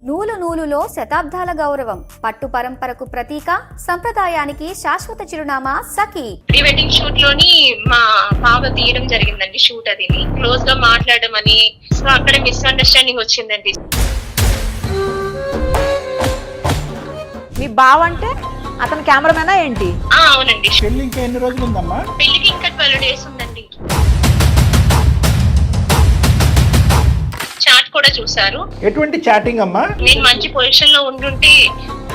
నూలు నూలులో శతాబ్దాల గౌరవం, పట్టు పరంపరకు ప్రతీక, సంప్రదాయానికి శాశ్వత చిరునామా సఖీ. ప్రీ వెడ్డింగ్ షూట్ లోని మా బావ తీయడం జరిగిందండి. షూట్ అది క్లోజ్ గా మాట్లాడడం అని, సో అక్కడ మిస్అండర్స్టాండింగ్ వచ్చిందండి. మీ బావ అంటే అతను కెమెరామెనా ఏంటి? అవునండి. పెళ్లి ఇంకా ఎన్ని రోజులు ఉందమ్మా? పెళ్లికి ఇంకా 12 days ఉందండి. చాట్ కూడా చూసారు. ఎటువంటి చాటింగ్ అమ్మా? నేను మంచి పొజిషన్ లో ఉండుంటే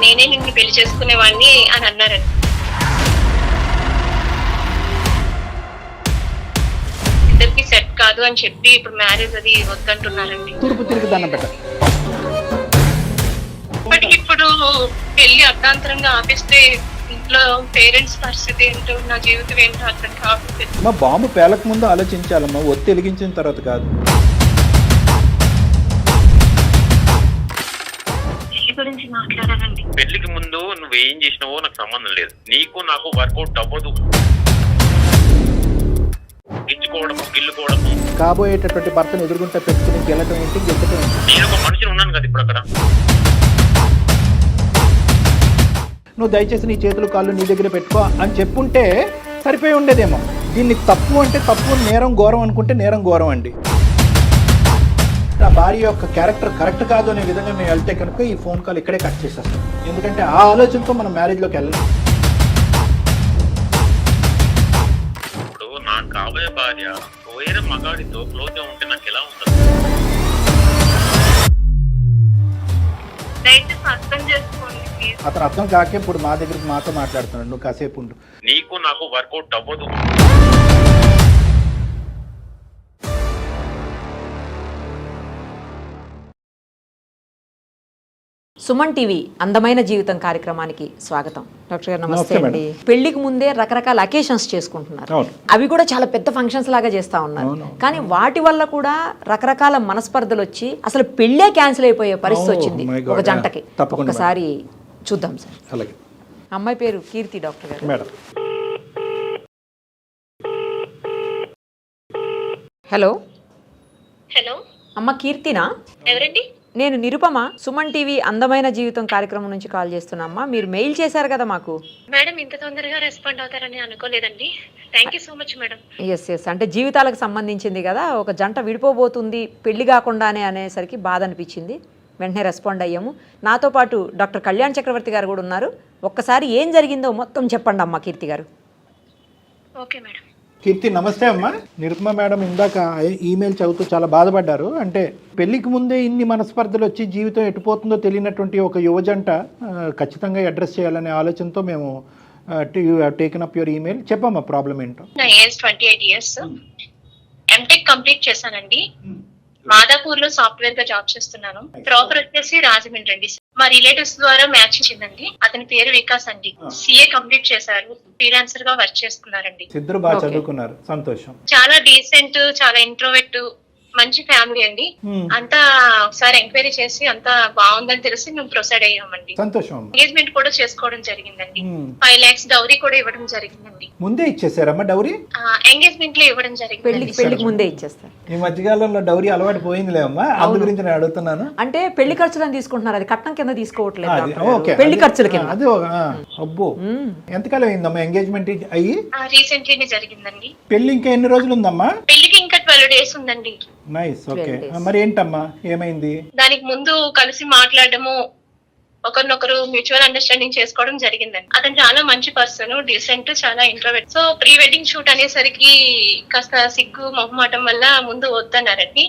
నేనే నిన్ను పెళ్లి చేసుకునేవాడిని అని అన్నారండి. ఇద్దరికి సెట్ కాదు అని చెప్పి ఇప్పుడు మ్యారేజ్ అది వద్దంటున్నారండి. తూర్పు తిరిగి దండం పెట్ట. ఇప్పటికి ఇప్పుడు పెళ్లి అర్ధాంతరంగా ఆపిస్తే ఇంట్లో పేరెంట్స్ పరిస్థితి ఏంటో, నా జీవితం ఏంటో అర్థం కావట్లేదు. మా బాంబు పేలక ముందు ఆలోచించాలమ్మా, ఒత్తి వెలిగించిన తర్వాత కాదు. గురించి మాట్లాడాలండి. పెళ్లికి ముందు నువ్వేం చేసినావో నాకు సంబంధం లేదు. నీకు నాకు వర్కౌట్ అవ్వదు. గిచ్చుకోవడము గిల్లుకోవడము. కాబోయేటటువంటి భర్తను ఎదురుగుంటే పెట్టుకుని గెలటం ఏంటి, గెలటం ఏంటి? నేను ఒక మనిషిని ఉన్నాను కదా ఇప్పుడు అక్కడ. నువ్వు దయచేసి నీ చేతులు కాళ్ళు నీ దగ్గర పెట్టుకో అని చెప్పుంటే సరిపోయి ఉండేదేమో. దీన్ని తప్పు అంటే తప్పు, నేరం ఘోరం అనుకుంటే నేరం ఘోరం అండి. నా భార్య యొక్క క్యారెక్టర్ కరెక్ట్ కాదు అనే విధంగా మేము వెళ్తే కనుక ఈ ఫోన్ కాల్ ఇక్కడే కట్ చేసేస్తాం. ఎందుకంటే ఆ ఆలోచనతో మనం మ్యారేజ్లోకి వెళ్ళాం. ఇప్పుడు నాకు కాబోయే భార్య వేరే మగాడితో క్లోజ్ గా ఉంటే నాకు ఎలా ఉంటుంది? దయచేసి అర్థం చేసుకోండి ప్లీజ్. అతను అర్థం కాకే ఇప్పుడు మా దగ్గరికి మాతో మాట్లాడుతున్నాడు. నువ్వు కాసేపు ఉండు. నీకు నాకు వర్కౌట్ అవ్వదు. సుమన్ టీవీ అందమైన జీవితం కార్యక్రమానికి స్వాగతం. డాక్టర్ గారు నమస్తే నమస్తే అండి. పెళ్లికి ముందే రకరకాల అకేషన్స్ చేసుకుంటున్నారు. అవును. అవి కూడా చాలా పెద్ద ఫంక్షన్స్ లాగా చేస్తా ఉన్నారు. అవును. కానీ వాటి వల్ల కూడా రకరకాల మనస్పర్ధలు వచ్చి అసలు పెళ్ళే క్యాన్సిల్ అయిపోయే పరిస్థితి వచ్చింది my God. ఒక జంటకి. తప్పకుండా ఒకసారి చూద్దాం సార్. అలాగే అమ్మాయి పేరు కీర్తి. డాక్టర్ గారు మేడం. హలో. హలో అమ్మ కీర్తినా? ఎవరండి? నేను నిరుపమ, సుమన్ టీవీ అందమైన జీవితం కార్యక్రమం నుంచి కాల్ చేస్తున్నామ్మా. మీరు మెయిల్ చేశారు కదా మాకు. మేడం ఇంత తొందరగా రెస్పాండ్ అవుతారని అనుకోలేదండి. Thank you so much madam. Yes అంటే జీవితాలకు సంబంధించింది కదా, ఒక జంట విడిపోబోతుంది పెళ్లి కాకుండానే అనేసరికి బాధ అనిపించింది. వెంటనే రెస్పాండ్ అయ్యాము. నాతో పాటు డాక్టర్ కళ్యాణ్ చక్రవర్తి గారు కూడా ఉన్నారు. ఒక్కసారి ఏం జరిగిందో మొత్తం చెప్పండి అమ్మా కీర్తి గారు. Okay madam. కీర్తి నమస్తే అమ్మా. నిరుపమ మేడం ఇందాక ఈమెయిల్ చదువుతూ చాలా బాధపడ్డారు. అంటే పెళ్లికి ముందే ఇన్ని మనస్పర్ధలు వచ్చి జీవితం ఎటుపోతుందో తెలియనటువంటి ఒక యువజంట ఖచ్చితంగా అడ్రస్ చేయాలనే ఆలోచనతో మేము టేకెన్ అప్ యువర్ ఈమెయిల్. చెప్పమ్మా ప్రాబ్లం ఏంటో. నా ఏజ్ 28 years. ఎంటెక్ కంప్లీట్ చేశానండి. మాదాపూర్ లో సాఫ్ట్వేర్ గా జాబ్ చేస్తున్నాను. ప్రాపర్ వచ్చేసి రాజమండ్రి అండి. మా రిలేటివ్స్ ద్వారా మ్యాచ్ ఇచ్చిందండి. అతని పేరు వికాస్ అండి. CA కంప్లీట్ చేశారు. ఫ్రీలాన్సర్ గా వర్క్ చేసుకున్నారండి. ఇద్దరు బాగా చదువుకున్నారు, సంతోషం. చాలా డీసెంట్, చాలా ఇంట్రోవర్ట్, మంచి ఫ్యామిలీ అండి. అంతా ఒకసారి ఎంక్వైరీ చేసి అంతా బాగుందని తెలిసి మేము ప్రొసీడ్ అయ్యామండి. సంతోషం. ఎంగేజ్మెంట్ కూడా చేసుకోవడం జరిగిందండి. 5 lakhs డౌరీ కూడా ఇవ్వడం జరిగిందండి. ముందే ఇచ్చేసారమ్మా డౌరీ? ఎంగేజ్మెంట్ లో ఇవ్వడం జరిగింది. పెళ్లికి ముందే ఇచ్చేస్తారు. ఈ మధ్యకాలంలో డౌరీ అలవాటు పోయిందిలే అమ్మా, అందు గురించి నేను అడుగుతున్నాను. అంటే పెళ్లి ఖర్చులను తీసుకుంటున్నారు, అది కట్నం కింద తీసుకోవట్లేదు అది డాక్టర్ గారు. ఓకే. పెళ్లి ఖర్చుల కింద. అది అబ్బో, ఎంతకాలం అయిందమ్మా ఎంగేజ్మెంట్ అయ్యి? రీసెంట్లీనే జరిగిందండి. పెళ్లి ఇంకా ఎన్ని రోజులు ఉందమ్మా? పెళ్లికి ఇంకా 12 days ఉందండి. నైస్. ఓకే, మరి ఏంటమ్మా ఏమైంది? దానికి ముందు కలిసి మాట్లాడడము, ఒకరినొకరు మ్యూచువల్ అండర్స్టాండింగ్ చేసుకోవడం జరిగిందండి. అతను చాలా మంచి పర్సన్, డీసెంట్, చాలా introvert. So pre wedding shoot అనేసరికి కాస్త సిగ్గు మొహమాటం వల్ల ముందు వద్దన్నారండి.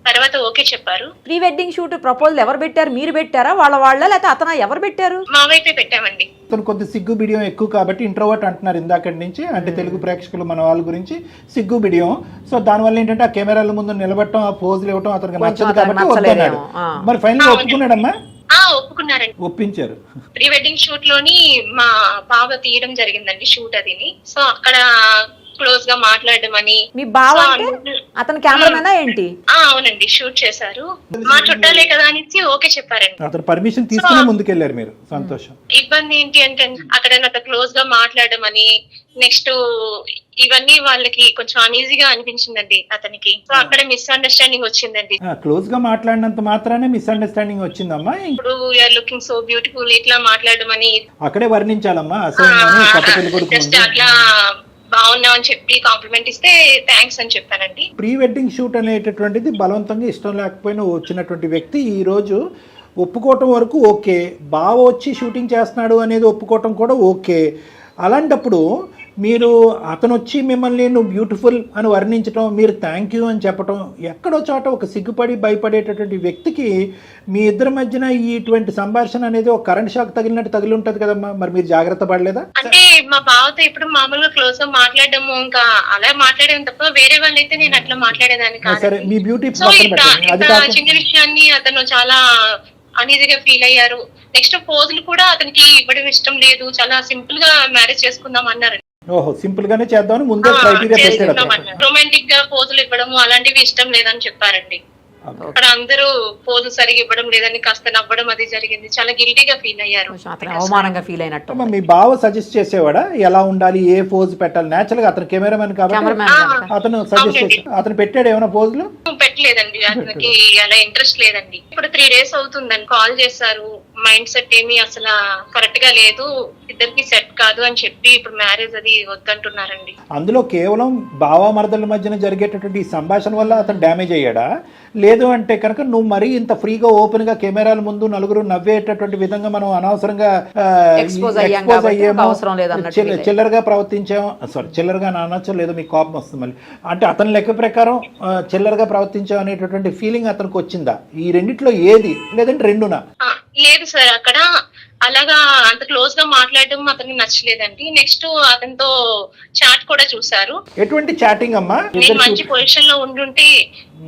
తర్వాత ఓకే చెప్పారు. ప్రీ వెడ్డింగ్ షూట్ ప్రపోజల్ ఎవరు పెట్టారు? మీరు పెట్టారా, వాళ్ళ లేకపోతే అతను ఎవరు పెట్టారు? మా వైపే పెట్టామండి. అతను కొద్ది సిగ్గు బిడియం ఎక్కువ కాబట్టి ఇంట్రోవర్ట్ అంటున్నారు ఇందాకటి నుంచి. అంటే తెలుగు ప్రేక్షకులు మన వాళ్ళ గురించి సిగ్గు బిడియం. సో దానివల్ల ఏంటంటే ఆ కెమెరాల ముందు నిలబడటం, ఆ పోజులు ఇవ్వటం అతనికి నచ్చదు కాబట్టి వద్దన్నాడు. మరి ఫైనల్ ఒప్పుకున్నాడమ్మా? ఒప్పుకున్నారండి, ఒప్పించారు. ప్రీ వెడ్డింగ్ షూట్ లోని మా బావ తీయడం జరిగిందండి షూట్ అదిని. సో అక్కడ క్లోజ్ గా మాట్లాడడం అని. మీ బావ అంటే అతను కెమెరామెనా ఏంటి? అవునండి, షూట్ చేశారు. మా చుట్టాలే కదా అనేసి ఓకే చెప్పారండి. అతను పర్మిషన్ తీసుకునే ముందుకెళ్ళారు మీరు, సంతోషం. ఇబ్బంది ఏంటి అంటే అక్కడ నాతో క్లోజ్ గా మాట్లాడడం అని, నెక్స్ట్ ఇవన్నీ వాళ్ళకి కొంచెం అనీజీగా అనిపించిందండి అతనికి. సో అక్కడ మిస్అండర్స్టాండింగ్ వచ్చిందండి. క్లోజ్ గా మాట్లాడినంత మాత్రానే మిస్అండర్స్టాండింగ్ వచ్చిందమ్మా. ఇప్పుడు యూఆర్ లుకింగ్ సో బ్యూటిఫుల్ ఇట్లా మాట్లాడడం అని అక్కడే వర్ణించాలమ్మా అసహ్యంగానే కొత్త పెళ్లి కొడుకు జస్ట్ ముందు. అట్లా బాగున్నావు అని చెప్పి కాంప్లిమెంట్ ఇస్తే థ్యాంక్స్ అని చెప్పానండి. ప్రీ వెడ్డింగ్ షూట్ అనేటటువంటిది బలవంతంగా ఇష్టం లేకపోయినా వచ్చినటువంటి వ్యక్తి ఈ రోజు ఒప్పుకోవటం వరకు ఓకే, బావ వచ్చి షూటింగ్ చేస్తున్నాడు అనేది ఒప్పుకోవటం కూడా ఓకే. అలాంటప్పుడు మీరు అతను వచ్చి మిమ్మల్ని నువ్వు బ్యూటిఫుల్ అని వర్ణించడం, మీరు థ్యాంక్ యూ అని చెప్పడం, ఎక్కడో చోట ఒక సిగ్గుపడి భయపడేటటువంటి వ్యక్తికి మీ ఇద్దరి మధ్యన ఇటువంటి సంభాషణ అనేది ఒక కరెంట్ షాక్ తగిలినట్టు తగిలి ఉంటుంది కదమ్మా. మరి మీరు జాగ్రత్త పడలేదా? అంటే మా బావతో ఇప్పుడు మామూలుగా క్లోజ్ గా మాట్లాడము, ఇంకా అలా మాట్లాడేది తప్ప వేరే వాళ్ళైతే నేను అట్లా మాట్లాడేదాన్ని కాదు. సరే, మీ బ్యూటీ సో పక్కన పెట్టండి. అది కాక చిన్న విషయాన్ని అతను చాలా అనీజీగా ఫీల్ అయ్యారు. నెక్స్ట్ పోజులు కూడా అతనికి ఇవ్వడం ఇష్టం లేదు, చాలా సింపుల్ గా మ్యారేజ్ చేసుకుందాం అన్నారు. ఓహో, సింపుల్ గానే చేద్దామని ముందే క్రైటీరియా పెట్టాడు. రొమాంటిక్ గా పోజులు ఇవ్వడము అలాంటివి ఇష్టం లేదని చెప్పారండి. అక్కడ అందరూ పోజు సరిగా ఇవ్వడం లేదని కాస్త నవ్వడం అది జరిగింది. చాలా గిల్టీగా ఫీల్ అయ్యారు. అతను అవమానంగా ఫీల్ అయినట్టు. మీ బావ సజెస్ట్ చేసేవాడా ఎలా ఉండాలి, ఏ పోజ్ పెట్టాలి? నేచురల్ గా అతను కెమెరామెన్ కాబట్టి అతను సజెస్ట్ చేసి అతను పెట్టాడు ఏమైనా పోజులు? పెట్టలేదండి, అతనికి అలా ఇంట్రెస్ట్ లేదండి. ఇప్పుడు 3 days అవుతుందని కాల్ చేశారు. మైండ్ సెట్ ఏమి అసలు కరెక్ట్ గా లేదు, ఇద్దరికి సెట్ కాదు అని చెప్పి ఇప్పుడు మ్యారేజ్ అది వద్దంటున్నారండి. అందులో కేవలం బావ మరదల మధ్యన జరిగేటటువంటి ఈ సంభాషణ వల్ల అతను డ్యామేజ్ అయ్యాడా? లేదు అంటే కనుక నువ్వు మరీ ఇంత ఫ్రీగా ఓపెన్ గా కెమెరాల ముందు నలుగురు నవ్వేటటువంటి విధంగా మనం అనవసరంగా ఎక్స్పోజ్ అయ్యాము, చిల్లరగా ప్రవర్తించాము. సారీ, చిల్లరగా అనొచ్చో లేదో మీకు కోపం వస్తుంది మళ్ళీ. అంటే అతని లెక్క ప్రకారం చిల్లరగా ప్రవర్తించాం అనేటటువంటి ఫీలింగ్ అతనికి వచ్చిందా? ఈ రెండిట్లో ఏది, లేదంటే రెండునా? లేదు సార్, అక్కడ అలాగా అంత క్లోజ్ గా మాట్లాడడం అతనికి నచ్చలేదండి. నెక్స్ట్ అతనితో చాట్ కూడా చూసారు. ఎటువంటి చాటింగ్ అమ్మా? నేను మంచి పొజిషన్ లో ఉండుంటే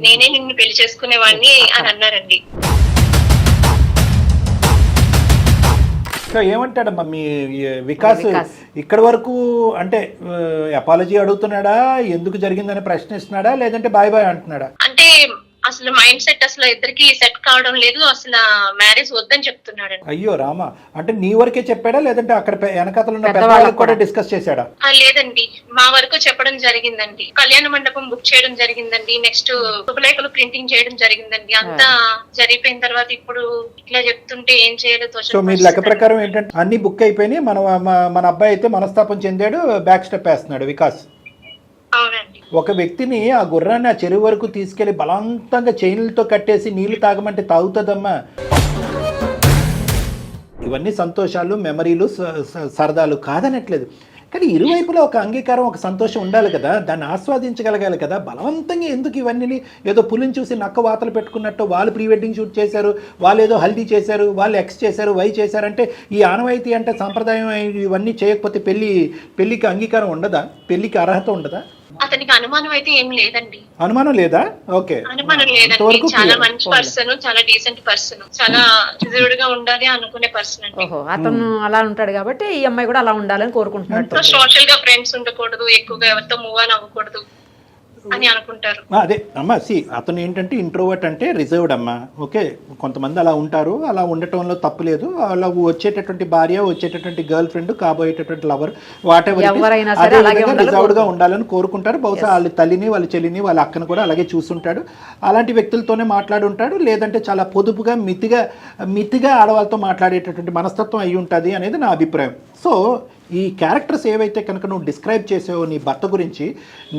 నేనే నిన్ను పెళ్లి చేసుకునేవాడిని అని అన్నారండి. ఏమంటాడమ్మా మీ వికాస్ ఇక్కడ వరకు? అంటే అపాలజీ అడుగుతున్నాడా, ఎందుకు జరిగిందని ప్రశ్నిస్తున్నాడా, లేదంటే బాయ్ బాయ్ అంటున్నాడా? అంటే అసలు మైండ్ సెట్ అసలు ఇద్దరికి సెట్ కావడం లేదు, అసలు మ్యారేజ్ వద్దని చెప్తున్నాడు. అయ్యో రామా, అంటే నీ వరకే చెప్పాడా, లేదంటే అక్కడ వెనకాతలు ఉన్న పెద్దవాళ్ళకి కూడా డిస్కస్ చేశాడా? లేదండి, మా వరకు చెప్పడం జరిగిందండి. కళ్యాణ మండపం బుక్ చేయడం జరిగిందండి. నెక్స్ట్ శుభలేఖలు ప్రింటింగ్ చేయడం జరిగిందండి. అంతా జరిగిపోయిన తర్వాత ఇప్పుడు ఇట్లా చెప్తుంటే ఏం చేయలేదు. సో మీరు లెక్క ప్రకారం ఏంటంటే అన్ని బుక్ అయిపోయినాయి, మన అబ్బాయి అయితే మనస్తాపం చెందాడు, బ్యాక్ స్టెప్ వేస్తున్నాడు వికాస్. ఒక వ్యక్తిని ఆ గుర్రాన్ని ఆ చెరువు వరకు తీసుకెళ్లి బలవంతంగా చైన్లతో కట్టేసి నీళ్లు తాగమంటే తాగుతుందమ్మా. ఇవన్నీ సంతోషాలు, మెమరీలు, సరదాలు కాదనట్లేదు. కానీ ఇరువైపులా ఒక అంగీకారం, ఒక సంతోషం ఉండాలి కదా, దాన్ని ఆస్వాదించగలగాలి కదా. బలవంతంగా ఎందుకు ఇవన్నీ? ఏదో పులిని చూసి నక్క వాతలు పెట్టుకున్నట్టు వాళ్ళు ప్రీ వెడ్డింగ్ షూట్ చేశారు, వాళ్ళు ఏదో హల్దీ చేశారు, వాళ్ళు ఎక్స్ చేశారు, వై చేశారంటే ఈ ఆనవాయితీ అంటే సంప్రదాయం ఇవన్నీ చేయకపోతే పెళ్లికి అంగీకారం ఉండదా? పెళ్లికి అర్హత ఉండదా? అతనికి అనుమానం అయితే ఏం లేదండి. అనుమానం లేదా? ఓకే, అనుమానం లేదండి. చాలా మంచి పర్సన్, చాలా డీసెంట్ పర్సన్, చాలా రిజర్వ్డ్ గా ఉండాలి అనుకునే పర్సన్ అండి. అతను అలా ఉంటాడు కాబట్టి ఈ అమ్మాయి కూడా అలా ఉండాలని కోరుకుంటున్నాడు. సోషల్ గా ఫ్రెండ్స్ ఉండకూడదు, ఎక్కువగా ఎవరితో మూవ్ ఆన్ అవ్వకూడదు అని అనుకుంటారు. అదే అమ్మా, అతను ఏంటంటే ఇంట్రోవర్ట్ అంటే రిజర్వ్డ్ అమ్మా. ఓకే, కొంతమంది అలా ఉంటారు, అలా ఉండటంలో తప్పు లేదు. అలా వచ్చేటటువంటి భార్య, వచ్చేటటువంటి గర్ల్ ఫ్రెండ్, కాబోయేటటువంటి లవర్, వాటెవర్ రిజర్వ్డ్ గా ఉండాలని కోరుకుంటారు. బహుశా వాళ్ళ తల్లిని, వాళ్ళ చెల్లిని, వాళ్ళ అక్కను కూడా అలాగే చూస్తుంటాడు. అలాంటి వ్యక్తులతోనే మాట్లాడుంటాడు. లేదంటే చాలా పొదుపుగా మితిగా ఆడవాళ్ళతో మాట్లాడేటటువంటి మనస్తత్వం అయి ఉంటుంది అనేది నా అభిప్రాయం. సో ఈ క్యారెక్టర్స్ ఏవైతే కనుక నువ్వు డిస్క్రైబ్ చేసావో నీ భర్త గురించి,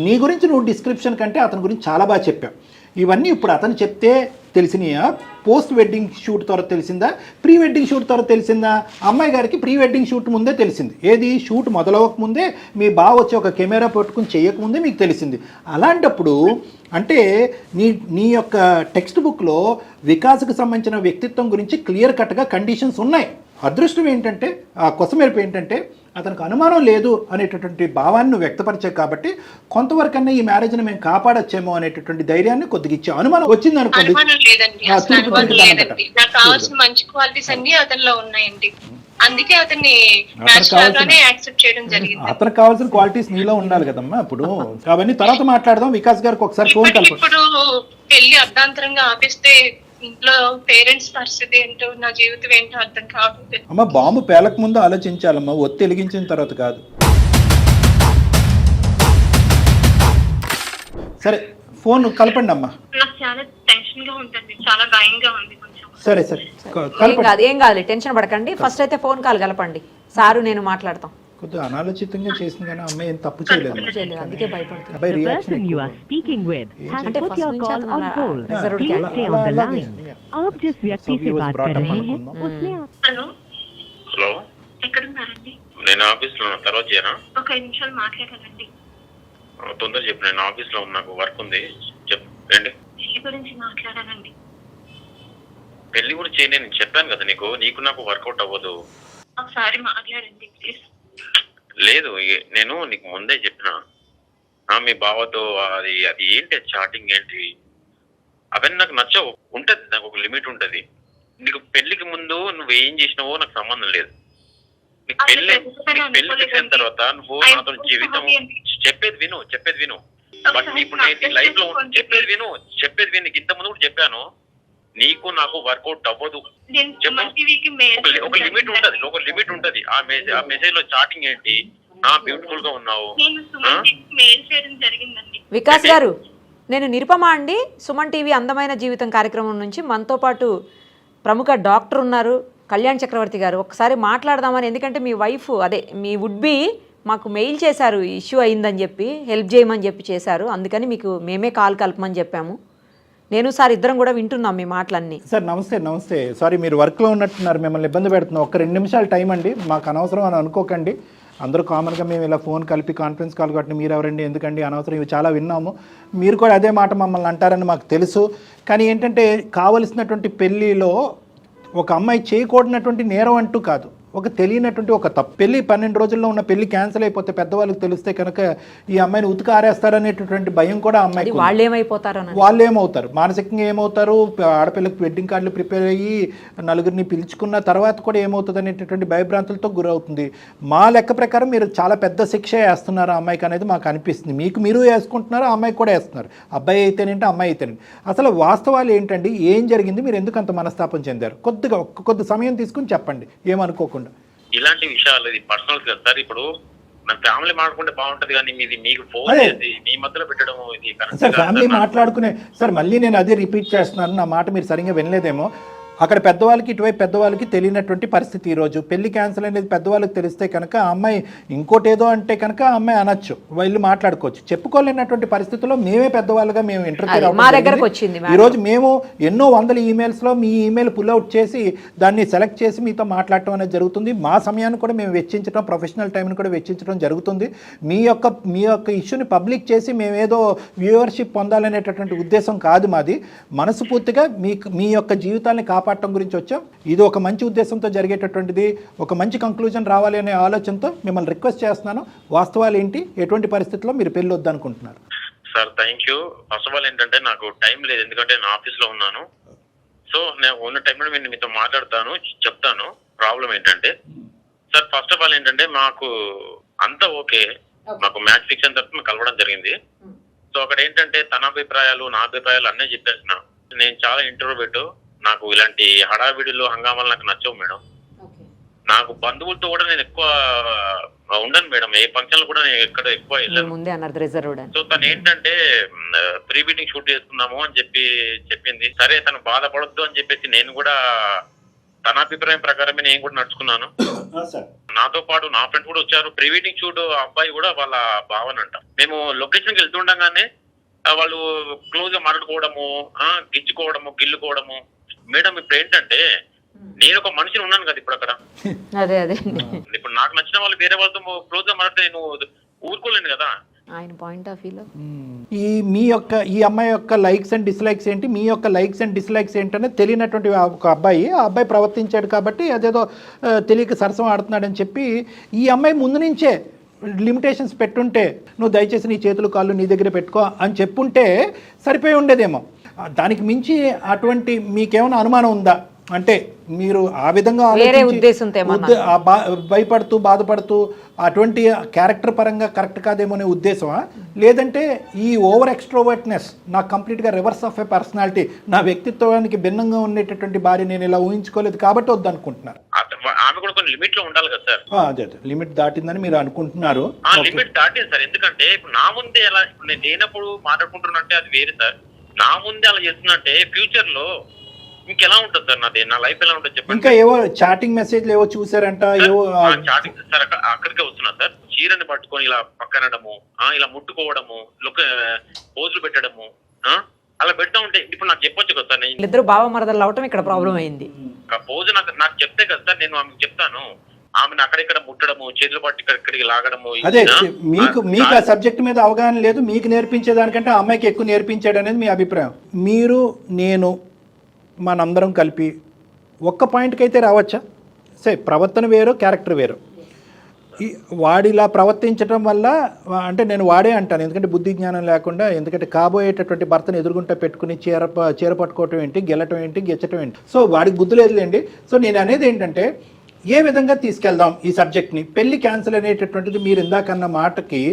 నీ గురించి నువ్వు డిస్క్రిప్షన్ కంటే అతని గురించి చాలా బాగా చెప్పావు. ఇవన్నీ ఇప్పుడు అతను చెప్తే తెలిసినాయా? పోస్ట్ వెడ్డింగ్ షూట్ ద్వారా తెలిసిందా? ప్రీ వెడ్డింగ్ షూట్ ద్వారా తెలిసిందా? అమ్మాయి గారికి ప్రీ వెడ్డింగ్ షూట్ ముందే తెలిసింది. ఏది? షూట్ మొదలవక ముందే, మీ బావ వచ్చి ఒక కెమెరా పట్టుకుని చేయకముందే మీకు తెలిసింది. అలాంటప్పుడు అంటే నీ యొక్క టెక్స్ట్ బుక్లో వికాస్కి సంబంధించిన వ్యక్తిత్వం గురించి క్లియర్ కట్గా కండిషన్స్ ఉన్నాయి. అదృష్టం ఏంటంటే, ఆ కొసమెరుపు ఏంటంటే అతనికి అనుమానం లేదు అనేటటువంటి భావాన్ని నువ్వు వ్యక్తపరిచావు కాబట్టి కొంతవరకన్నా ఈ మ్యారేజ్ని మేము కాపాడొచ్చేమో అనేటటువంటి ధైర్యాన్ని కొద్దిగా ఇచ్చా. అనుమానం వచ్చింది అనుకోండి, నాకు కావాల్సిన మంచి క్వాలిటీస్ అన్ని అతనిలో ఉన్నాయండి. అందుకే అతన్ని అతనికి మ్యాచ్ కావాల్సిన- లాగానే యాక్సెప్ట్ చేయడం జరిగింది. అతనికి కావాల్సిన క్వాలిటీస్ నీలో ఉండాలి కదమ్మా. ఇప్పుడు అవన్నీ తర్వాత మాట్లాడదాం. వికాస్ గారికి ఒకసారి ఫోన్ కలపండి. ఇప్పుడు పెళ్లి అర్ధాంతరంగా ఆపిస్తే ఇంట్లో పేరెంట్స్ పరిస్థితి ఏంటో, నా జీవితం ఏంటో అర్థం కావట్లేదు. అమ్మ బాంబు పేలక ముందు ఆలోచించాలమ్మా, ఒత్తి వెలిగించిన తర్వాత కాదు. సరే ఫోన్ కలపండి అమ్మా. నాకు చాలా టెన్షన్ గా ఉంటుంది, చాలా భయంగా ఉంది కొంచెం. సరే సరే ఏం కలపండి. కాదు ఏం కాదు, టెన్షన్ పడకండి. ఫస్ట్ అయితే ఫోన్ కాల్ కలపండి, సారు నేను మాట్లాడతాం. కొద్దిగా అనాలోచితంగా చేసింది కానీ అమ్మాయి ఏం తప్పు చేయలేదు. చేయలేదు, అందుకే భయపడుతుంది. అబ్బాయి The reaction person you are speaking with has అంటే put ఫస్ట్ your నుంచి call అతను on అలా hold. reserved Please cat. stay on the line. आप जिस व्यक्ति से बात कर रहे हैं उसने హలో, హలో, ఎక్కడున్నారండి? నేను ఆఫీస్ లో ఉన్నా, తర్వాత చేయనా? ఒక 5 నిమిషాలు మాట్లాడాలండి. తొందర చెప్పు, నేను ఆఫీస్ లో ఉన్నా, నాకు వర్క్ ఉంది. చెప్పు ఏంటి? పెళ్లి గురించి మాట్లాడాలండి. పెళ్లి కూడా చేయని నేను చెప్పాను కదా నీకు నాకు వర్కౌట్ అవ్వదు. ఒకసారి మాట్లాడండి ప్లీజ్. లేదు నేను నీకు ముందే చెప్పిన, మీ బావతో అది అది ఏంటి చాటింగ్ ఏంటి అవన్నీ నాకు నచ్చవు. ఉంటది, నాకు ఒక లిమిట్ ఉంటది. నీకు పెళ్లికి ముందు నువ్వు ఏం చేసినావో నాకు సంబంధం లేదు. నీకు పెళ్లి ఫిక్స్ అయిన తర్వాత నువ్వు నాతో జీవితం చెప్పేది విను. బట్ ఇప్పుడు నేను లైఫ్ లో చెప్పేది విను. నీకు ఇంత ముందు కూడా చెప్పాను, నీకు నాకు వర్కౌట్ అవ్వదు. ఒక లిమిట్ ఉంటది. ఆ మెసేజ్ లో చాటింగ్ ఏంటి, బ్యూటిఫుల్ గా ఉన్నావు. వికాస్ గారు, నేను నిరుపమ అండి, సుమన్ టీవీ అందమైన జీవితం కార్యక్రమం నుంచి. మనతో పాటు ప్రముఖ డాక్టర్ ఉన్నారు కళ్యాణ్ చక్రవర్తి గారు. ఒకసారి మాట్లాడదామని, ఎందుకంటే మీ వైఫ్ అదే మీ వుడ్ బి మాకు మెయిల్ చేశారు, ఇష్యూ అయిందని చెప్పి హెల్ప్ చేయమని చెప్పి చేశారు. అందుకని మీకు మేమే కాల్ కలపమని చెప్పాము. నేను సార్ ఇద్దరం కూడా వింటున్నాం మీ మాటలన్నీ. సార్ నమస్తే. సారీ మీరు వర్క్లో ఉన్నట్టున్నారు, మిమ్మల్ని ఇబ్బంది పెడుతున్నాం. ఒక 2 నిమిషాలు టైం అండి, మాకు అనవసరం అని అనుకోకండి. అందరూ కామన్గా మేము ఇలా ఫోన్ కలిపి కాన్ఫరెన్స్ కాల్ కొట్టిన మీరు ఎవరండి, ఎందుకండి అనవసరం, ఇవి చాలా విన్నాము. మీరు కూడా అదే మాట మమ్మల్ని అంటారని మాకు తెలుసు. కానీ ఏంటంటే కావలసినటువంటి పెళ్ళిలో ఒక అమ్మాయి చేయకూడనటువంటి నేరం అంటూ కాదు, ఒక తెలియనటువంటి ఒక తప్పు. పెళ్లి 12 రోజుల్లో ఉన్న పెళ్లి క్యాన్సిల్ అయిపోతే పెద్దవాళ్ళకి తెలిస్తే కనుక ఈ అమ్మాయిని ఉతికి ఆరేస్తారనేటటువంటి భయం కూడా అమ్మాయికి. వాళ్ళు ఏమైపోతారు, వాళ్ళు ఏమవుతారు, మానసికంగా ఏమవుతారు, ఆడపిల్లకి వెడ్డింగ్ కార్డులు ప్రిపేర్ అయ్యి నలుగురిని పిలుచుకున్న తర్వాత కూడా ఏమవుతుంది అనేటటువంటి భయభ్రాంతులతో గురవుతుంది. మా లెక్క ప్రకారం మీరు చాలా పెద్ద శిక్ష వేస్తున్నారు ఆ అమ్మాయికి అనేది మాకు అనిపిస్తుంది. మీరు వేసుకుంటున్నారు, ఆ అమ్మాయికి కూడా వేస్తున్నారు. అబ్బాయి అయితేనేంటి, అమ్మాయి అయితేనేంటి. అసలు వాస్తవాలు ఏంటండి, ఏం జరిగింది, మీరు ఎందుకు అంత మనస్తాపం చెందారు? కొద్ది సమయం తీసుకుని చెప్పండి, ఏమనుకోకుండా. ఇలాంటి విషయాలు ఇది పర్సనల్ కదా సార్. ఇప్పుడు నా ఫ్యామిలీ మాట్లాడుకుంటే బాగుంటది, కానీ మీకు ఫోన్ చేసి మీ మధ్యలో పెట్టడం ఇది సార్ ఫ్యామిలీ మాట్లాడుకునే సార్, మళ్ళీ నేను అదే రిపీట్ చేస్తున్నాను, నా మాట మీరు సరిగ్గా వినలేదేమో. అక్కడ పెద్దవాళ్ళకి, ఇటువైపు పెద్దవాళ్ళకి తెలియనటువంటి పరిస్థితి. ఈరోజు పెళ్లి క్యాన్సిల్ అనేది పెద్దవాళ్ళకి తెలిస్తే కనుక ఆ అమ్మాయి ఇంకోటి ఏదో అంటే కనుక ఆ అమ్మాయి అనొచ్చు, వెళ్ళి మాట్లాడుకోవచ్చు. చెప్పుకోలేనటువంటి పరిస్థితుల్లో మేమే పెద్దవాళ్ళుగా మేము ఇంటర్ఫియర్ మా దగ్గరకు వచ్చింది. ఈరోజు మేము ఎన్నో వందల ఈమెయిల్స్లో మీ ఈమెయిల్ పుల్అవుట్ చేసి దాన్ని సెలెక్ట్ చేసి మీతో మాట్లాడటం అనేది జరుగుతుంది. మా సమయాన్ని కూడా మేము వెచ్చించడం, ప్రొఫెషనల్ టైంని కూడా వెచ్చించడం జరుగుతుంది. మీ యొక్క ఇష్యూని పబ్లిక్ చేసి మేమేదో వ్యూవర్షిప్ పొందాలనేటటువంటి ఉద్దేశం కాదు మాది. మనస్ఫూర్తిగా మీ యొక్క జీవితాన్ని కాపాడటం గురించి వచ్చాం. ఇది ఒక మంచి ఉద్దేశంతో జరిగేటటువంటిది, ఒక మంచి కంక్లూజన్ రావాలి అనే ఆలోచనతో మిమ్మల్ని రిక్వెస్ట్ చేస్తున్నాను. వాస్తవాలు ఏంటి, ఎటువంటి పరిస్థితుల్లో మీరు పెళ్ళి వద్దనుకుంటున్నారు? Sir thank you. First of all ఏంటంటే నాకు టైం లేదు, ఎందుకంటే నేను ఆఫీస్ లో ఉన్నాను. సో నేను ఉన్న టైంలో నేను మీతో మాట్లాడతాను, చెప్తాను ప్రాబ్లం ఏంటంటే. సార్ ఫస్ట్ ఆఫ్ ఆల్ ఏంటంటే మాకు అంతా ఓకే, మాకు మ్యాచ్ ఫిక్స్ అయిన తర్వాత కలవడం జరిగింది. సో అక్కడ ఏంటంటే తన అభిప్రాయాలు, నా అభిప్రాయాలు అన్నీ చెప్పేసిన. నేను చాలా ఇంట్రోవర్ట్, నాకు ఇలాంటి హడావిడిలో హంగామాలు నాకు నచ్చవు మేడం. నాకు బంధువులతో కూడా నేను ఎక్కువ ఉండను మేడం, ఏ ఫంక్షన్ కూడా నేను ఎక్కడ ఎక్కువ వెళ్ళాను. సో తను ఏంటంటే ప్రీ వెడ్డింగ్ షూట్ చేసుకుందాము అని చెప్పింది. సరే తను బాధపడొద్దు అని చెప్పేసి నేను కూడా తన అభిప్రాయం ప్రకారమే నేను కూడా నడుచుకున్నాను. నాతో పాటు నా ఫ్రెండ్స్ కూడా వచ్చారు. ప్రీ వెడ్డింగ్ షూట్ అబ్బాయి కూడా వాళ్ళ భావనంట. మేము లొకేషన్కి వెళ్తుండగానే వాళ్ళు క్లోజ్ గా మాట్లాడుకోవడము, గిల్లుకోవడము. మేడం ఇప్పుడు ఏంటంటే నేను ఒక మనిషిని ఉన్నాను కదా ఇప్పుడు అక్కడ. అదే ఇప్పుడు నాకు నచ్చిన వాళ్ళు వేరే వాళ్ళతో క్లోజ్ గా మాట్లాడితే నేను ఊరుకోలేను కదా. ఆయన పాయింట్ ఆఫ్ వ్యూలో ఈ అమ్మాయి యొక్క లైక్స్ అండ్ డిస్లైక్స్ ఏంటి, మీ యొక్క లైక్స్ అండ్ డిస్లైక్స్ ఏంటనేది తెలియనటువంటి ఒక అబ్బాయి ప్రవర్తించాడు కాబట్టి అదేదో తెలియక సరసం ఆడుతున్నాడని చెప్పి ఈ అమ్మాయి ముందు నుంచే లిమిటేషన్స్ పెట్టుంటే, నువ్వు దయచేసి నీ చేతులు కాళ్ళు నీ దగ్గర పెట్టుకో అని చెప్పుంటే సరిపోయి ఉండేదేమో. దానికి మించి అటువంటి మీకేమైనా అనుమానం ఉందా? అంటే మీరు ఆ విధంగా వేరే ఆలోచించి ఉద్దేశంతో ఏమన్నా? భయపడుతూ బాధపడుతూ అటువంటి క్యారెక్టర్ పరంగా కరెక్ట్ కాదేమో అనే ఉద్దేశమా, లేదంటే ఈ ఓవర్ ఎక్స్ట్రోవర్ట్నెస్ నాకు కంప్లీట్గా రివర్స్ ఆఫ్ ఏ పర్సనాలిటీ, నా వ్యక్తిత్వానికి భిన్నంగా ఉండేటటువంటి భార్య నేను ఇలా ఊహించుకోలేదు కాబట్టి వద్దనుకుంటున్నారు? ఆమె కూడా కొన్ని లిమిట్ లో ఉండాలి కదా సార్. అదే లిమిట్ దాటిందని మీరు అనుకుంటున్నారు. ఆ లిమిట్ దాటింది సార్. ఎందుకంటే ఇప్పుడు నా ముందే అలా ఇప్పుడు నేను లేనప్పుడు మాట్లాడుకుంటున్నట్టే అది వేరు సార్. నా ముందే అలా చేస్తున్నట్టే ఫ్యూచర్ లో ఇంకెలా ఉంటుంది సార్ నాది, నా లైఫ్ ఎలా ఉంటుంది చెప్పండి. ఇంకా ఏవో చాటింగ్ మెసేజ్లు ఏవో చూసారంట, ఏవో చాటింగ్ సార్ అక్కడికే వస్తున్నా సార్. చీరని పట్టుకొని ఇలా పక్కనడము, ఇలా ముట్టుకోవడము, పోజులు పెట్టడము, అలా పెడతా ఉంటే ఇప్పుడు నాకు చెప్పొచ్చు కదా సార్. నేను ఇద్దరు బావ మరదలు అవటం ఇక్కడ ప్రాబ్లం అయింది. పోజు నాకు చెప్తే కదా సార్ నేను ఆమెకు చెప్తాను. ఆమెను అక్కడిక్కడ ముట్టడము, చేతులు పట్టి ఇక్కడికి లాగడము. అదే మీకు ఆ సబ్జెక్ట్ మీద అవగాహన లేదు, మీకు నేర్పించేదానికంటే ఆ అమ్మాయికి ఎక్కువ నేర్పించాడు అనేది మీ అభిప్రాయం. మీరు నేను మనందరం కలిపి ఒక్క పాయింట్కి అయితే రావచ్చా? సరే, ప్రవర్తన వేరు, క్యారెక్టర్ వేరు. వాడిలా ప్రవర్తించడం వల్ల అంటే నేను వాడే అంటాను, ఎందుకంటే బుద్ధి జ్ఞానం లేకుండా, ఎందుకంటే కాబోయేటటువంటి భర్తను ఎదురుగుంటా పెట్టుకుని చీర పట్టుకోవటం ఏంటి, గెలటం ఏంటి, గెచ్చటం ఏంటి. సో వాడికి బుద్ధి లేదులేండి. సో నేను అనేది ఏంటంటే ఏ విధంగా తీసుకెళ్దాం ఈ సబ్జెక్ట్ని. పెళ్లి క్యాన్సిల్ అనేటటువంటిది మీరు ఇందాకన్న మాటకి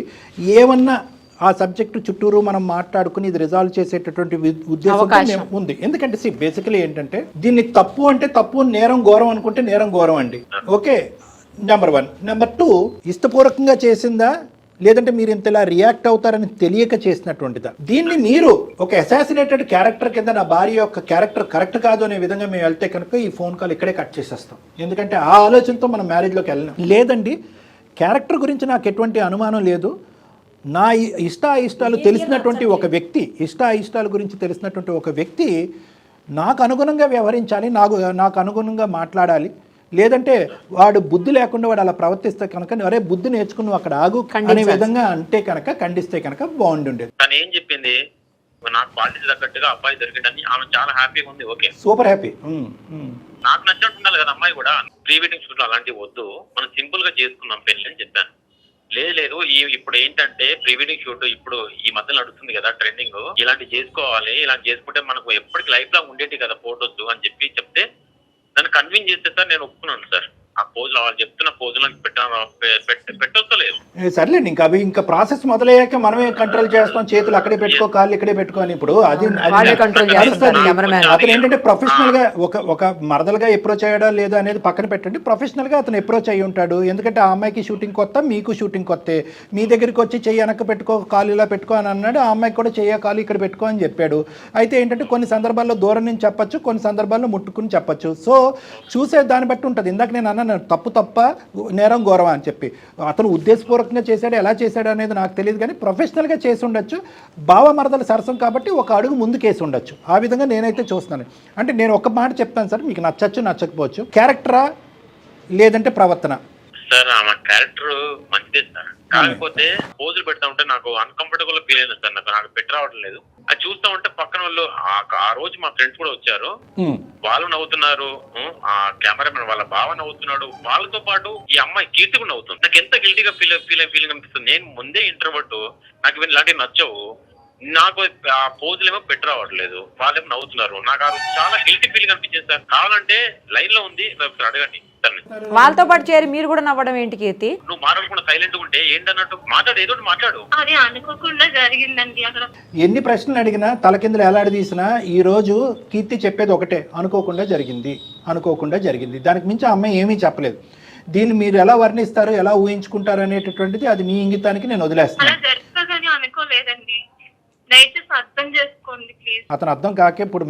ఏమన్నా ఆ సబ్జెక్టు చుట్టూరు మనం మాట్లాడుకుని ఇది రిజాల్వ్ చేసేటటువంటి ఉద్దేశం ఉంది. ఎందుకంటే బేసికలీ ఏంటంటే దీన్ని తప్పు అంటే తప్పు, నేరం ఘోరం అనుకుంటే నేరం ఘోరం అండి. Okay, number 1. నెంబర్ 2, ఇష్టపూర్వకంగా చేసిందా లేదంటే మీరు ఇంతలా రియాక్ట్ అవుతారని తెలియక చేసినటువంటిదా? దీన్ని మీరు ఒక అసాసినేటెడ్ క్యారెక్టర్ కింద నా భార్య యొక్క క్యారెక్టర్ కరెక్ట్ కాదు అనే విధంగా మేము వెళ్తే కనుక ఈ ఫోన్ కాల్ ఇక్కడే కట్ చేసేస్తాం. ఎందుకంటే ఆ ఆలోచనతో మనం మ్యారేజ్లోకి వెళ్ళాం. లేదండి, క్యారెక్టర్ గురించి నాకు ఎటువంటి అనుమానం లేదు, నా ఇష్టాలు తెలిసినటువంటి ఒక వ్యక్తి, ఇష్టాల గురించి తెలిసినటువంటి ఒక వ్యక్తి నాకు అనుగుణంగా వ్యవహరించాలి, నాకు అనుగుణంగా మాట్లాడాలి. లేదంటే వాడు బుద్ధి లేకుండా వాడు అలా ప్రవర్తిస్తే కనుక అరే బుద్ధి నేర్చుకుని అక్కడ ఆగు అనే విధంగా అంటే కనుక ఖండిస్తే కనుక బాగుండుండేది. తను ఏం చెప్పింది, నాకు క్వాలిటీ తగ్గట్టుగా అబ్బాయి దొరికిందని ఆమె చాలా హ్యాపీగా ఉంది. Okay, super happy. నాకు నచ్చినట్టు ఉండాలి కదా అమ్మాయి కూడా. ప్రీ వెడ్డింగ్ షూట్ అలాంటివి వద్దు, మనం సింపుల్ గా చేసుకుందాం పెళ్లి అని చెప్పాను. లేదు ఇప్పుడు ఏంటంటే ప్రీ వెడ్డింగ్ షూట్ ఇప్పుడు ఈ మధ్య నడుస్తుంది కదా ట్రెండింగ్, ఇలాంటి చేసుకోవాలి, ఇలాంటి చేసుకుంటే మనకు ఎప్పటికి లైఫ్ లాంగ్ ఉండేటి కదా ఫోటోస్ అని చెప్తే నన్ను కన్విన్స్ చేస్తే సార్ నేను ఒప్పుకున్నాను సార్. ఆ పోజులు వాళ్ళు చెప్తున్న పోజులకు పెట్టలేదు. సర్లేండి, ఇంకా ప్రాసెస్ మొదలయ్యాక మనమే కంట్రోల్ చేస్తాం, చేతులు అక్కడే పెట్టుకో, కాళ్ళు ఇక్కడే పెట్టుకో అని. ఇప్పుడు అది అతను ఏంటంటే ప్రొఫెషనల్ గా ఒక మరదలుగా అప్రోచ్ అయ్యాడా లేదా అనేది పక్కన పెట్టండి. ప్రొఫెషనల్ గా అతను అప్రోచ్ అయ్యి ఉంటాడు. ఎందుకంటే ఆ అమ్మాయికి షూటింగ్ కొత్త, మీకు షూటింగ్ కొత్తే. మీ దగ్గరికి వచ్చి చెయ్యి వెనక్కి పెట్టుకో, కాలు ఇలా పెట్టుకో అని అన్నాడు. ఆ అమ్మాయికి కూడా చెయ్య కాలు ఇక్కడ పెట్టుకో అని చెప్పాడు. అయితే ఏంటంటే కొన్ని సందర్భాల్లో దూరం నుంచి చెప్పచ్చు, కొన్ని సందర్భాల్లో ముట్టుకుని చెప్పచ్చు. సో చూసే దాన్ని బట్టి ఉంటుంది. ఇందాక నేను అన్నాను తప్ప నేరం ఘోరం అని చెప్పి. అతను ఉద్దేశపూర్వకంగా చేశాడు, ఎలా చేశాడు అనేది నాకు తెలియదు, కానీ ప్రొఫెషనల్గా చేసి ఉండొచ్చు. భావ మరదల సరసం కాబట్టి ఒక అడుగు ముందు కేసి ఉండొచ్చు. ఆ విధంగా నేనైతే చూస్తున్నాను. అంటే నేను ఒక మాట చెప్తాను సార్, మీకు నచ్చచ్చు నచ్చకపోవచ్చు. క్యారెక్టరా లేదంటే ప్రవర్తన? సార్ ఆమె క్యారెక్టర్ మంచిదే సార్, కాకపోతే పోజులు పెడతా ఉంటే నాకు అన్కంఫర్టబుల్ ఫీల్ అయింది సార్. నాకు పెట్టి రావడం లేదు. అది చూస్తా ఉంటే పక్కన వాళ్ళు ఆ రోజు మా ఫ్రెండ్స్ కూడా వచ్చారు, వాళ్ళు నవ్వుతున్నారు, ఆ కెమెరామెన్ వాళ్ళ బావ నవ్వుతున్నాడు, వాళ్ళతో పాటు ఈ అమ్మాయి కీర్తి కూడా నవ్వుతుంది. నాకు ఎంత గిల్టీగా ఫీలింగ్ అనిపిస్తుంది. నేను ముందే ఇంట్రోవర్ట్, నాకు ఇలాంటివి నచ్చవు. నాకు ఆ పోజులు ఏమో పెట్టి రావట్లేదు, వాళ్ళేమో నవ్వుతున్నారు. నాకు ఆ చాలా గిల్టీ ఫీలింగ్ అనిపించింది సార్. కావాలంటే లైన్ లో ఉంది, అడగండి. వాళ్ళతో పాటు చేరి మీరు కూడా నవ్వడం ఏంటి కీర్తి? నువ్వు మాట్లాడకుండా సైలెంట్ ఉంటే ఏంటన్నట్టు మాట్లాడు, ఏదో మాట్లాడు. అది అనుకోకుండా జరిగిందండి. అక్కడ ఎన్ని ప్రశ్నలు అడిగినా తలకిందులు ఎలాడదీసినా ఈ రోజు కీర్తి చెప్పేది ఒకటే, అనుకోకుండా జరిగింది. దానికి మించి ఆ అమ్మాయి ఏమీ చెప్పలేదు. దీన్ని మీరు ఎలా వర్ణిస్తారు, ఎలా ఊహించుకుంటారు అనేటటువంటిది అది మీ ఇంగితానికి నేను వదిలేస్తాను. అనుకోలేదండి, దయచేసి అర్థం చేసుకోండి ప్లీజ్. అతను అర్థం కాకే ఇప్పుడు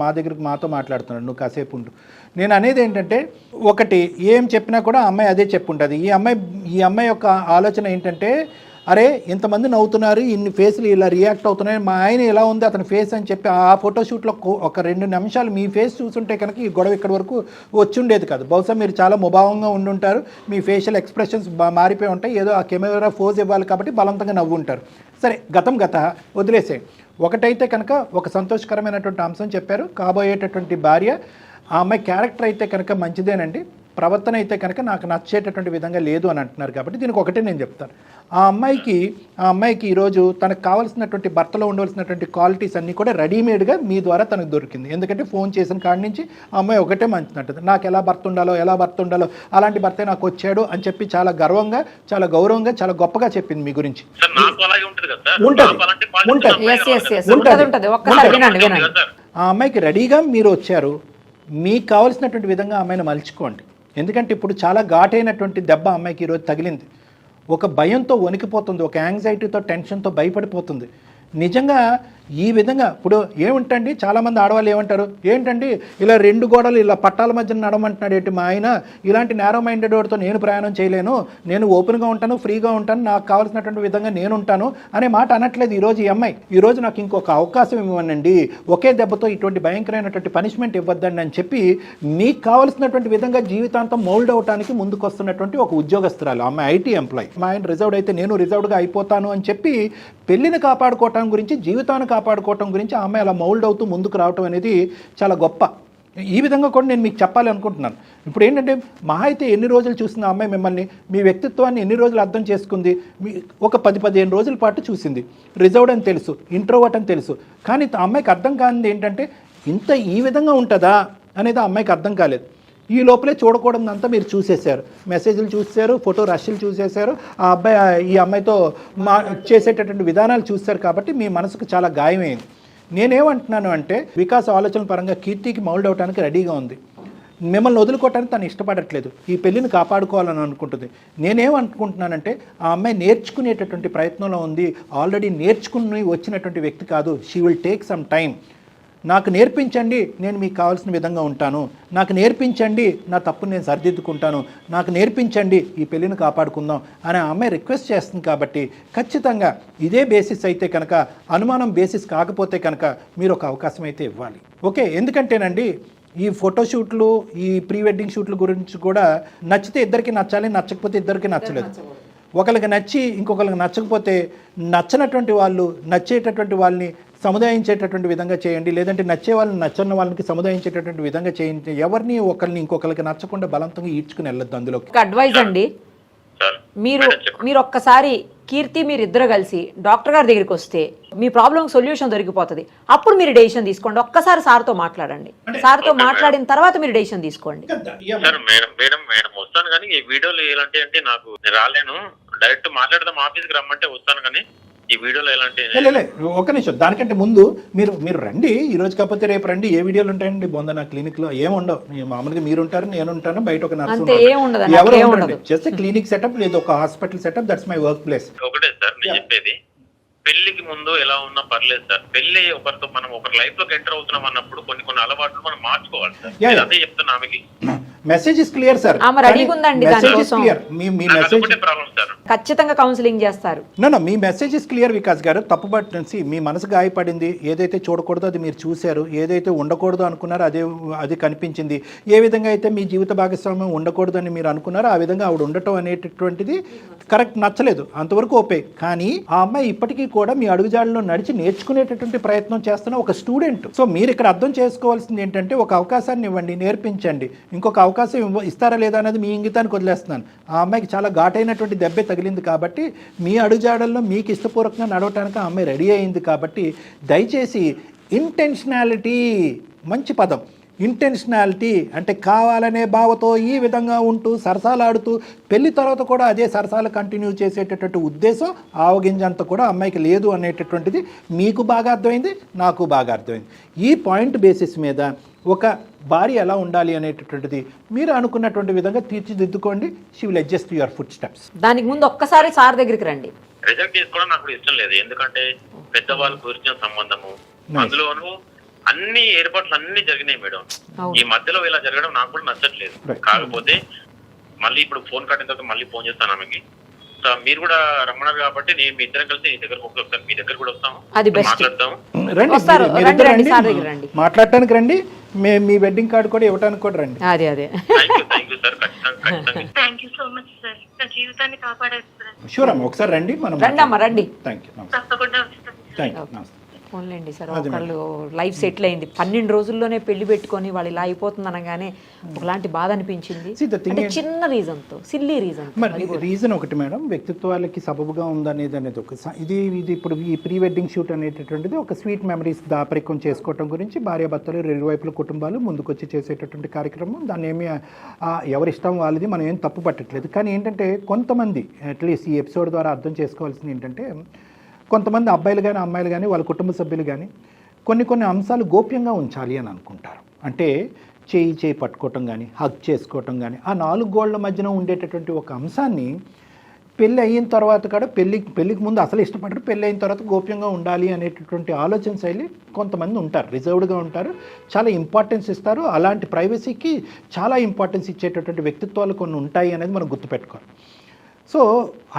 మాతో మాట్లాడుతున్నాడు. నువ్వు కాసేపు ఉండు. నేను అనేది ఏంటంటే, ఒకటి ఏం చెప్పినా కూడా అమ్మాయి అదే చెప్పుంటుంది. ఈ అమ్మాయి యొక్క ఆలోచన ఏంటంటే, అరే ఇంతమంది నవ్వుతున్నారు, ఇన్ని ఫేస్లు ఇలా రియాక్ట్ అవుతున్నాయి, మా ఆయన ఎలా ఉంది అతని ఫేస్ అని చెప్పి ఆ ఫోటోషూట్లో ఒక 2 నిమిషాలు మీ ఫేస్ చూసుంటే కనుక ఈ గొడవ ఇక్కడి వరకు వచ్చి ఉండేది కాదు. బహుశా మీరు చాలా ముభావంగా ఉండుంటారు, మీ ఫేషియల్ ఎక్స్ప్రెషన్స్ మారిపోయి ఉంటాయి, ఏదో ఆ కెమెరా ఫోజ్ ఇవ్వాలి కాబట్టి బలవంతంగా నవ్వు ఉంటారు. సరే, గతం వదిలేసే. ఒకటైతే కనుక ఒక సంతోషకరమైనటువంటి అంశం చెప్పారు, కాబోయేటటువంటి భార్య ఆ అమ్మాయి క్యారెక్టర్ అయితే కనుక మంచిదేనండి. ప్రవర్తన అయితే కనుక నాకు నచ్చేటటువంటి విధంగా లేదు అని అంటున్నారు. కాబట్టి దీనికి ఒకటే నేను చెప్తాను, ఆ అమ్మాయికి ఈరోజు తనకు కావాల్సినటువంటి భర్తలో ఉండవలసినటువంటి క్వాలిటీస్ అన్నీ కూడా రెడీమేడ్గా మీ ద్వారా తనకు దొరికింది. ఎందుకంటే ఫోన్ చేసిన కాడి నుంచి ఆ అమ్మాయి ఒకటే మంచినట్టు, నాకు ఎలా భర్త ఉండాలో అలాంటి భర్తే నాకు వచ్చాడు అని చెప్పి చాలా గర్వంగా, చాలా గౌరవంగా, చాలా గొప్పగా చెప్పింది మీ గురించి. ఆ అమ్మాయికి రెడీగా మీరు వచ్చారు, మీకు కావాల్సినటువంటి విధంగా ఆ అమ్మాయిని మలుచుకోండి. ఎందుకంటే ఇప్పుడు చాలా ఘాటైనటువంటి దెబ్బ అమ్మాయికి ఈరోజు తగిలింది. ఒక భయంతో వణికిపోతుంది, ఒక యాంగ్జైటీతో, టెన్షన్తో భయపడిపోతుంది. నిజంగా ఈ విధంగా ఇప్పుడు ఏమిటండి, చాలామంది ఆడవాళ్ళు ఏమంటారు, ఏంటండి ఇలా 2 గోడలు ఇలా పట్టాల మధ్యన నడమంటున్నాడు ఏంటి మా ఆయన, ఇలాంటి నేరో మైండెడ్ వాడితో నేను ప్రయాణం చేయలేను, నేను ఓపెన్గా ఉంటాను, ఫ్రీగా ఉంటాను, నాకు కావాల్సినటువంటి విధంగా నేను ఉంటాను అనే మాట అనట్లేదు ఈరోజు ఈ అమ్మాయి. ఈరోజు నాకు ఇంకొక అవకాశం ఇవ్వనండి, ఒకే దెబ్బతో ఇటువంటి భయంకరమైనటువంటి పనిష్మెంట్ ఇవ్వద్దండి అని చెప్పి మీకు కావాల్సినటువంటి విధంగా జీవితాంతం మౌల్డ్ అవడానికి ముందుకు వస్తున్నటువంటి ఒక ఉద్యోగస్తురాలు అమ్మాయి, ఐటీ ఎంప్లాయ్. మా ఆయన రిజర్వ్డ్ అయితే నేను రిజర్వ్డ్గా అయిపోతాను అని చెప్పి పెళ్లిని కాపాడుకోవటం గురించి, జీవితాన్ని కాపాడుకోవటం గురించి ఆ అమ్మాయి అలా మౌల్డ్ అవుతూ ముందుకు రావటం అనేది చాలా గొప్ప. ఈ విధంగా కూడా నేను మీకు చెప్పాలి అనుకుంటున్నాను. ఇప్పుడు ఏంటంటే మహా అయితే ఎన్ని రోజులు చూసింది ఆ అమ్మాయి మిమ్మల్ని, మీ వ్యక్తిత్వాన్ని ఎన్ని రోజులు అర్థం చేసుకుంది, ఒక 10-15 రోజుల పాటు చూసింది. రిజర్వ్డ్ అని తెలుసు, ఇంట్రోవర్ట్ అని తెలుసు, కానీ ఆ అమ్మాయికి అర్థం కానిది ఏంటంటే ఈ విధంగా ఉంటుందా అనేది ఆ అమ్మాయికి అర్థం కాలేదు. ఈ లోపలే చూడకూడదంతా మీరు చూసేశారు, మెసేజ్లు చూసేశారు, ఫోటో రష్లు చూసేశారు, ఆ అబ్బాయి ఈ అమ్మాయితో చేసేటటువంటి విధానాలు చూశారు. కాబట్టి మీ మనసుకు చాలా గాయమైంది. నేనేమంటున్నాను అంటే వికాస్ ఆలోచనల పరంగా కీర్తికి మౌల్డ్ అవడానికి రెడీగా ఉంది, మిమ్మల్ని వదులుకోవటానికి తను ఇష్టపడట్లేదు, ఈ పెళ్లిని కాపాడుకోవాలని అనుకుంటుంది. నేనేమనుకుంటున్నానంటే ఆ అమ్మాయి నేర్చుకునేటటువంటి ప్రయత్నంలో ఉంది, ఆల్రెడీ నేర్చుకుని వచ్చినటువంటి వ్యక్తి కాదు. She will take some time. నాకు నేర్పించండి, నేను మీకు కావాల్సిన విధంగా ఉంటాను, నాకు నేర్పించండి, నా తప్పును నేను సరిదిద్దుకుంటాను, నాకు నేర్పించండి, ఈ పెళ్లిని కాపాడుకుందాం అని ఆ అమ్మాయి రిక్వెస్ట్ చేస్తుంది. కాబట్టి ఖచ్చితంగా ఇదే బేసిస్ అయితే కనుక, అనుమానం బేసిస్ కాకపోతే కనుక మీరు ఒక అవకాశం అయితే ఇవ్వాలి. ఓకే, ఎందుకంటేనండి ఈ ఫోటోషూట్లు, ఈ ప్రీ వెడ్డింగ్ షూట్ల గురించి కూడా నచ్చితే ఇద్దరికి నచ్చాలి, నచ్చకపోతే ఇద్దరికి నచ్చలేదు. ఒకరికి నచ్చి ఇంకొకరికి నచ్చకపోతే నచ్చనటువంటి వాళ్ళు నచ్చేటటువంటి వాళ్ళని సముదాయించేటటువంటి విధంగా చేయండి, లేదంటే నచ్చే వాళ్ళని నచ్చని వాళ్ళకి సముదాయించేటటువంటి విధంగా చేయండి. ఎవరిని ఒకరిని ఇంకొకరికి నచ్చకుండా బలవంతంగా ఈడ్చుకుని వెళ్ళొద్దు. అందులో అడ్వైజ్ అండి, మీరు ఒక్కసారి కీర్తి మీరిద్దరు కలిసి డాక్టర్ గారి దగ్గరికి వస్తే మీ ప్రాబ్లం సొల్యూషన్ దొరికిపోతుంది. అప్పుడు మీరు డెసిషన్ తీసుకోండి. ఒక్కసారి సార్తో మాట్లాడండి, సార్తో మాట్లాడిన తర్వాత మీరు డెసిషన్ తీసుకోండి. మేడం వస్తాను, కానీ ఈ వీడియోలో ఎలాంటి అంటే నాకు రాలేను, డైరెక్ట్ మాట్లాడదాం, ఆఫీస్కి రమ్మంటే వస్తాను, కానీ ఈ వీడియోలో ఎలాంటి ఒక నిమిషం, దానికంటే ముందు మీరు రండి, ఈ రోజు కాకపోతే రేపు రండి. ఏ వీడియోలు ఉంటాయండి బొందన క్లినిక్లో? ఏముండవు, మామూలుగా మీరు ఉంటారు, నేను ఉంటాను, బయట ఒక నర్సు ఎవరు ఉండదు. జస్ట్ క్లినిక్ సెటప్, లేదు ఒక hospital setup, that's my work place. ఒకటే సార్ నేను చెప్పేది, పెళ్లికి ముందు ఎలా ఉన్నా పర్లేదు సార్, పెళ్లి ఒకరితో మనం ఒకరి లైఫ్ లోకి ఎంటర్ అవుతున్నాం అన్నప్పుడు కొన్ని అలవాట్లు మనం మార్చుకోవాలి సార్. అదే చెప్తున్నా ఆమెకి. మెసేజ్ ఇస్ క్లియర్ సార్, ఖచ్చితంగా కౌన్సిలింగ్ చేస్తారు. మీ మెసేజ్ ఇస్ క్లియర్ వికాస్ గారు. తప్పుపట్టి మీ మనసు గాయపడింది, ఏదైతే చూడకూడదో అది మీరు చూశారు, ఏదైతే ఉండకూడదు అనుకున్నారో అది కనిపించింది, ఏ విధంగా అయితే మీ జీవిత భాగస్వామ్యం ఉండకూడదు అని మీరు అనుకున్నారో ఆ విధంగా ఆవిడ ఉండటం అనేటటువంటిది కరెక్ట్, నచ్చలేదు, అంతవరకు ఓపే. కానీ ఆ అమ్మాయి ఇప్పటికీ కూడా మీ అడుగుజాడలో నడిచి నేర్చుకునేటటువంటి ప్రయత్నం చేస్తున్న ఒక స్టూడెంట్. సో మీరు ఇక్కడ అర్థం చేసుకోవాల్సింది ఏంటంటే, ఒక అవకాశాన్ని ఇవ్వండి, నేర్పించండి. ఇంకొక అవకాశం ఇస్తారా లేదా అనేది మీ ఇంగితానికి వదిలేస్తున్నాను. ఆ అమ్మాయికి చాలా ఘాటైనటువంటి దెబ్బే తగిలింది కాబట్టి మీ అడుగుజాడల్లో మీకు ఇష్టపూర్వకంగా నడవటానికి ఆ అమ్మాయి రెడీ అయింది. కాబట్టి దయచేసి ఇంటెన్షనాలిటీ, మంచి పదం, ఇంటెన్షనాలిటీ అంటే కావాలనే భావతో ఈ విధంగా ఉంటూ సరసాలాడుతూ పెళ్లి తర్వాత కూడా అదే సరసాలు కంటిన్యూ చేసేటటువంటి ఉద్దేశం ఆవగింజంత కూడా అమ్మాయికి లేదు అనేటటువంటిది మీకు బాగా అర్థమైంది, నాకు బాగా అర్థమైంది. ఈ పాయింట్ బేసిస్ మీద ఒక భార్య ఎలా ఉండాలి అనేటటువంటిది మీరు అనుకున్నటువంటి విధంగా తీర్చిదిద్దుకోండి. She will adjust your footsteps. దానికి ముందు ఒక్కసారి సార్ దగ్గరికి రండి. రిజెక్ట్ చేసుకోవడం నాకు ఇష్టం లేదు, ఎందుకంటే పెద్దవాళ్ళు కూర్చున్న సంబంధము, అందులోనూ అన్ని ఏర్పాట్లు అన్ని జరిగినాయి మేడం. ఈ మధ్యలో ఇలా జరగడం నాకు కూడా నచ్చట్లేదు. కాకపోతే మళ్ళీ ఇప్పుడు ఫోన్ కట్టిన తర్వాత మళ్ళీ ఫోన్ చేస్తాను ఆమెకి. మీరు కూడా రమ్మన్నారు కాబట్టి నేను మీ ఇద్దరం కలిసి మీ దగ్గరకు ఒకసారి మీ దగ్గర కూడా వస్తాము, మాట్లాడతాము. మాట్లాడటానికి రండి, మీ వెడ్డింగ్ కార్డు కూడా ఇవ్వడానికి కూడా రండి. థ్యాంక్ యూ సార్, ఖచ్చితంగా. Thank you so much sir, నా జీవితాన్ని కాపాడారు సార్. షూర్ అమ్మ, ఒకసారి రండి, మనం రండి అమ్మ రండి. థ్యాంక్ యూ, తప్పకుండా వస్తాను. థ్యాంక్ యూ, నమస్తే. పోన్లేండి సార్, ఒకళ్ళు లైఫ్ సెటిల్ అయింది 12 రోజుల్లోనే పెళ్లి పెట్టుకొని వాళ్ళు ఇలా అయిపోతుంది అనగానే ఒకలాంటి బాధ అనిపించింది. అంటే చిన్న రీజన్తో, సిల్లీ రీజన్. మరి రీజన్ ఒకటి మేడం, వ్యక్తిత్వాలకి సబబుగా ఉందనేది ఒక ఇది ఇప్పుడు ఈ ప్రీ వెడ్డింగ్ షూట్ అనేటటువంటిది ఒక స్వీట్ మెమరీస్ దాపరికం చేసుకోవటం గురించి భార్యాభర్తలు ఇరువైపుల కుటుంబాలు ముందుకొచ్చి చేసేటటువంటి కార్యక్రమం. దాన్ని ఏమి ఎవరి ఇష్టం వాళ్ళది, మనం ఏం తప్పు పట్టట్లేదు. కానీ ఏంటంటే కొంతమంది అట్లీస్ట్ ఈ ఎపిసోడ్ ద్వారా అర్థం చేసుకోవాల్సింది ఏంటంటే, కొంతమంది అబ్బాయిలు కానీ అమ్మాయిలు కానీ వాళ్ళ కుటుంబ సభ్యులు కానీ కొన్ని అంశాలు గోప్యంగా ఉంచాలి అని అనుకుంటారు. అంటే చేయి పట్టుకోవటం కానీ, హగ్ చేసుకోవటం కానీ, ఆ 4 గోళ్ల మధ్యన ఉండేటటువంటి ఒక అంశాన్ని పెళ్ళి అయిన తర్వాత కూడా పెళ్ళికి ముందు అసలు ఇష్టపడరు, పెళ్ళి అయిన తర్వాత గోప్యంగా ఉండాలి అనేటటువంటి ఆలోచన శైలి కొంతమంది ఉంటారు, రిజర్వ్డ్గా ఉంటారు, చాలా ఇంపార్టెన్స్ ఇస్తారు. అలాంటి ప్రైవసీకి చాలా ఇంపార్టెన్స్ ఇచ్చేటటువంటి వ్యక్తిత్వాలు కొన్ని ఉంటాయి అనేది మనం గుర్తుపెట్టుకోవాలి. సో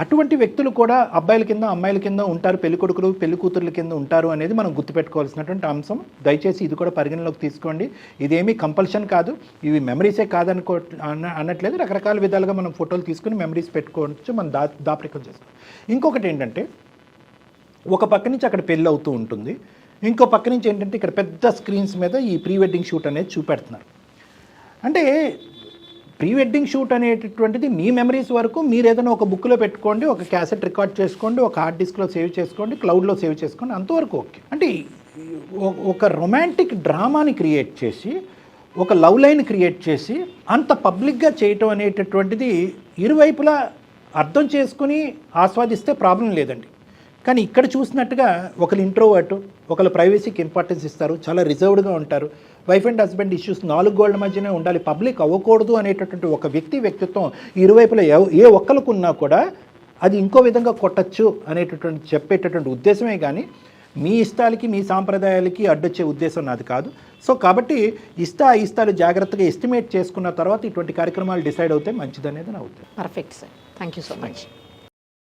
అటువంటి వ్యక్తులు కూడా అబ్బాయిల కింద అమ్మాయిల కింద ఉంటారు, పెళ్లి కొడుకులు పెళ్లి కూతుర్ల కింద ఉంటారు అనేది మనం గుర్తుపెట్టుకోవాల్సినటువంటి అంశం. దయచేసి ఇది కూడా పరిగణలోకి తీసుకోండి. ఇదేమీ కంపల్షన్ కాదు, ఇవి మెమరీసే అనట్లేదు. రకరకాల విధాలుగా మనం ఫోటోలు తీసుకుని మెమరీస్ పెట్టుకోవచ్చు, మనం దాపరికం చేసుకోవచ్చు. ఇంకొకటి ఏంటంటే, ఒక పక్క నుంచి అక్కడ పెళ్ళి అవుతూ ఉంటుంది, ఇంకో పక్క నుంచి ఏంటంటే ఇక్కడ పెద్ద స్క్రీన్స్ మీద ఈ ప్రీ వెడ్డింగ్ షూట్ అనేది చూపెడుతున్నారు. అంటే ప్రీ వెడ్డింగ్ షూట్ అనేటటువంటిది మీ మెమరీస్ వరకు మీరు ఏదైనా ఒక బుక్లో పెట్టుకోండి, ఒక క్యాసెట్ రికార్డ్ చేసుకోండి, ఒక హార్డ్ డిస్క్లో సేవ్ చేసుకోండి, క్లౌడ్లో సేవ్ చేసుకోండి, అంతవరకు ఓకే. అంటే ఒక రొమాంటిక్ డ్రామాని క్రియేట్ చేసి, ఒక లవ్ లైన్ క్రియేట్ చేసి అంత పబ్లిక్గా చేయటం అనేటటువంటిది ఇరువైపులా అర్థం చేసుకుని ఆస్వాదిస్తే ప్రాబ్లం లేదండి. కానీ ఇక్కడ చూసినట్టుగా ఒకరు ఇంట్రోవర్టు, ఒకరు ప్రైవసీకి ఇంపార్టెన్స్ ఇస్తారు, చాలా రిజర్వ్డ్గా ఉంటారు. Wife and husband issues 4 Golla మధ్యనే ఉండాలి, పబ్లిక్ అవ్వకూడదు అనేటటువంటి ఒక వ్యక్తిత్వం ఇరువైపులా ఏ ఒక్కరికి ఉన్నా కూడా అది ఇంకో విధంగా కొట్టచ్చు అనేటటువంటి చెప్పేటటువంటి ఉద్దేశమే కానీ మీ ఇష్టాలకి మీ సాంప్రదాయాలకి అడ్డొచ్చే ఉద్దేశం నాది కాదు. సో కాబట్టి ఇష్టాలు జాగ్రత్తగా ఎస్టిమేట్ చేసుకున్న తర్వాత ఇటువంటి కార్యక్రమాలు డిసైడ్ అవుతే మంచిదనేది నా ఉద్దేశం. Perfect sir, thank you so much.